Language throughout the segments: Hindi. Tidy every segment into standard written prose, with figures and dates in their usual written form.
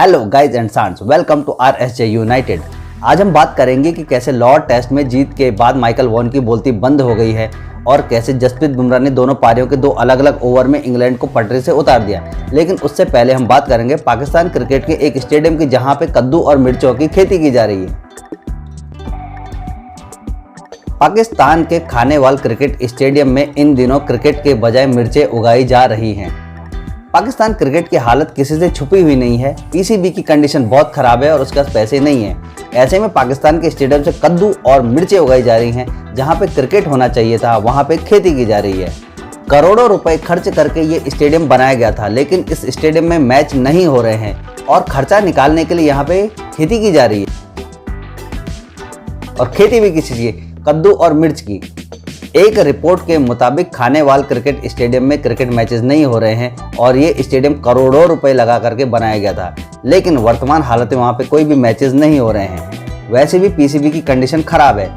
Hello guys and sons, welcome to RSJ United. आज हम बात करेंगे कि कैसे लॉर्ड टेस्ट में जीत के बाद माइकल वॉन की बोलती बंद हो गई है और कैसे जसप्रीत बुमराह ने दोनों पारियों के दो अलग अलग ओवर में इंग्लैंड को पटरी से उतार दिया। लेकिन उससे पहले हम बात करेंगे पाकिस्तान क्रिकेट के एक स्टेडियम की जहां पे कद्दू और मिर्चों की खेती की जा रही है। पाकिस्तान के खानेवाल क्रिकेट स्टेडियम में इन दिनों क्रिकेट के बजाय मिर्चें उगाई जा रही हैं। पाकिस्तान क्रिकेट की हालत किसी से छुपी हुई नहीं है। पीसीबी की कंडीशन बहुत खराब है और उसके पास पैसे नहीं है। ऐसे में पाकिस्तान के स्टेडियम से कद्दू और मिर्चें उगाई जा रही हैं। जहां पे क्रिकेट होना चाहिए था वहां पे खेती की जा रही है। करोड़ों रुपए खर्च करके ये स्टेडियम बनाया गया था, लेकिन इस स्टेडियम में मैच नहीं हो रहे हैं और खर्चा निकालने के लिए यहाँ पे खेती की जा रही है। और खेती भी किसी की, कद्दू और मिर्च की। एक रिपोर्ट के मुताबिक खानेवाल क्रिकेट स्टेडियम में क्रिकेट मैचेस नहीं हो रहे हैं और ये स्टेडियम करोड़ों रुपए लगा करके बनाया गया था, लेकिन वर्तमान हालत में वहाँ पे कोई भी मैचेस नहीं हो रहे हैं। वैसे भी पीसीबी की कंडीशन खराब है।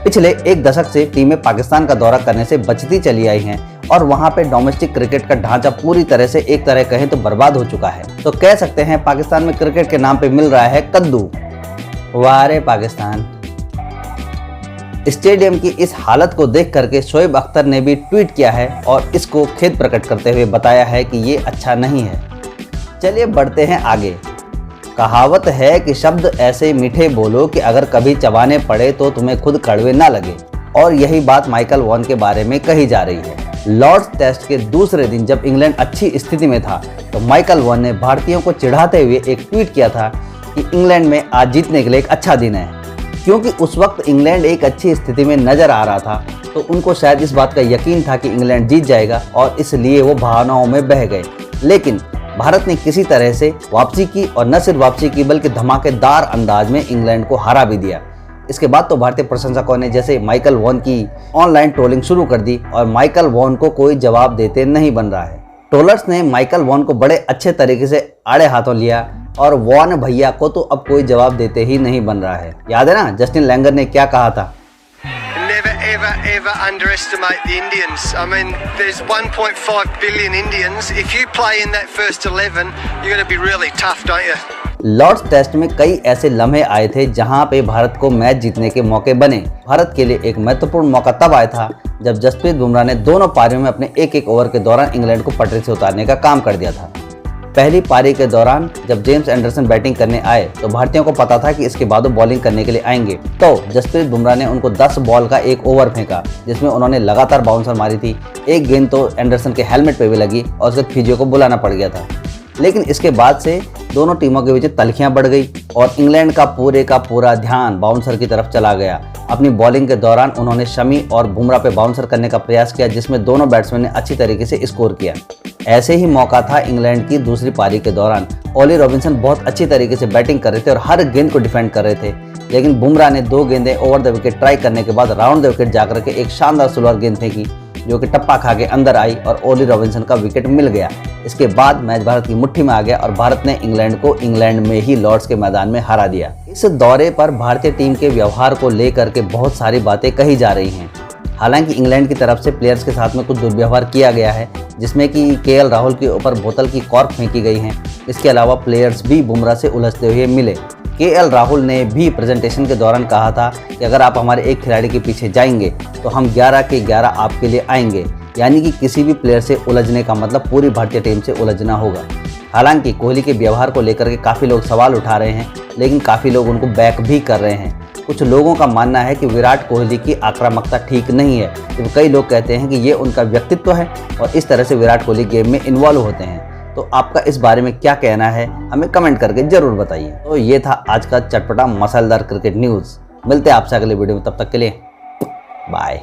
पिछले एक दशक से टीमें पाकिस्तान का दौरा करने से बचती चली आई हैं और वहाँ पे डोमेस्टिक क्रिकेट का ढांचा पूरी तरह से एक तरह कहें तो बर्बाद हो चुका है। तो कह सकते हैं पाकिस्तान में क्रिकेट के नाम पे मिल रहा है कद्दू। वाह रे पाकिस्तान। स्टेडियम की इस हालत को देख करके शोएब अख्तर ने भी ट्वीट किया है और इसको खेद प्रकट करते हुए बताया है कि ये अच्छा नहीं है। चलिए बढ़ते हैं आगे। कहावत है कि शब्द ऐसे मीठे बोलो कि अगर कभी चबाने पड़े तो तुम्हें खुद कड़वे ना लगे, और यही बात माइकल वॉन के बारे में कही जा रही है। लॉर्ड्स टेस्ट के दूसरे दिन जब इंग्लैंड अच्छी स्थिति में था तो माइकल वॉन ने भारतीयों को चिढ़ाते हुए एक ट्वीट किया था कि इंग्लैंड में आज जीतने के लिए एक अच्छा दिन है। क्योंकि उस वक्त इंग्लैंड एक अच्छी स्थिति में नजर आ रहा था, तो उनको शायद इस बात का यकीन था कि इंग्लैंड जीत जाएगा और इसलिए वो भावनाओं में बह गए। लेकिन भारत ने किसी तरह से वापसी की और न सिर्फ वापसी की बल्कि धमाकेदार अंदाज में इंग्लैंड को हरा भी दिया। इसके बाद तो भारतीय प्रशंसकों ने जैसे माइकल वॉन की ऑनलाइन ट्रोलिंग शुरू कर दी और माइकल वॉन को कोई जवाब देते नहीं बन रहा है। ट्रोलर्स ने माइकल वॉन को बड़े अच्छे तरीके से आड़े हाथों लिया और वॉन भैया को तो अब कोई जवाब देते ही नहीं बन रहा है। याद है ना जस्टिन लैंगर ने क्या कहा था? Never ever ever underestimate the Indians. I mean, there's 1.5 billion Indians. If you play in that first 11, you're going to be really tough, don't you? Lord's test में कई ऐसे लम्हे आए थे जहां पे भारत को मैच जीतने के मौके बने। भारत के लिए एक महत्वपूर्ण मौका तब आया था जब जसप्रीत बुमराह ने दोनों पारियों में अपने एक एक ओवर के दौरान इंग्लैंड को पटरी से उतारने का काम कर दिया था। पहली पारी के दौरान जब जेम्स एंडरसन बैटिंग करने आए तो भारतीयों को पता था कि इसके बाद वो बॉलिंग करने के लिए आएंगे, तो जसप्रीत बुमराह ने उनको 10 बॉल का एक ओवर फेंका जिसमें उन्होंने लगातार बाउंसर मारी थी। एक गेंद तो एंडरसन के हेलमेट पे भी लगी और उसके फिजियो को बुलाना पड़ गया था। लेकिन इसके बाद से दोनों टीमों के बीच तलखियां बढ़ गई और इंग्लैंड का पूरा ध्यान बाउंसर की तरफ चला गया। अपनी बॉलिंग के दौरान उन्होंने शमी और बुमराह पे बाउंसर करने का प्रयास किया, जिसमें दोनों बैट्समैन ने अच्छी तरीके से स्कोर किया। ऐसे ही मौका था इंग्लैंड की दूसरी पारी के दौरान। ओली रॉबिन्सन बहुत अच्छी तरीके से बैटिंग कर रहे थे और हर गेंद को डिफेंड कर रहे थे, लेकिन बुमराह ने 2 गेंदें ओवर द विकेट ट्राई करने के बाद राउंड द विकेट जाकर के एक शानदार स्लोअर गेंद फेंकी जो कि टप्पा खा के अंदर आई और ओली रॉबिन्सन का विकेट मिल गया। इसके बाद मैच भारत की मुट्ठी में आ गया और भारत ने इंग्लैंड को इंग्लैंड में ही लॉर्ड्स के मैदान में हरा दिया। इस दौरे पर भारतीय टीम के व्यवहार को लेकर के बहुत सारी बातें कही जा रही हैं। हालांकि इंग्लैंड की तरफ से प्लेयर्स के साथ में कुछ दुर्व्यवहार किया गया है, जिसमें कि केएल राहुल के ऊपर बोतल की कॉर्क फेंकी गई है। इसके अलावा प्लेयर्स भी बुमराह से उलझते हुए मिले। केएल राहुल ने भी प्रेजेंटेशन के दौरान कहा था कि अगर आप हमारे एक खिलाड़ी के पीछे जाएंगे तो हम 11 के 11 आपके लिए आएंगे, यानी कि किसी भी प्लेयर से उलझने का मतलब पूरी भारतीय टीम से उलझना होगा। हालांकि कोहली के व्यवहार को लेकर के काफ़ी लोग सवाल उठा रहे हैं, लेकिन काफ़ी लोग उनको बैक भी कर रहे हैं। कुछ लोगों का मानना है कि विराट कोहली की आक्रामकता ठीक नहीं है, तो कई लोग कहते हैं कि ये उनका व्यक्तित्व है और इस तरह से विराट कोहली गेम में इन्वॉल्व होते हैं। तो आपका इस बारे में क्या कहना है हमें कमेंट करके जरूर बताइए। तो ये था आज का चटपटा मसालेदार क्रिकेट न्यूज़। मिलते हैं आपसे अगले वीडियो में, तब तक के लिए बाय।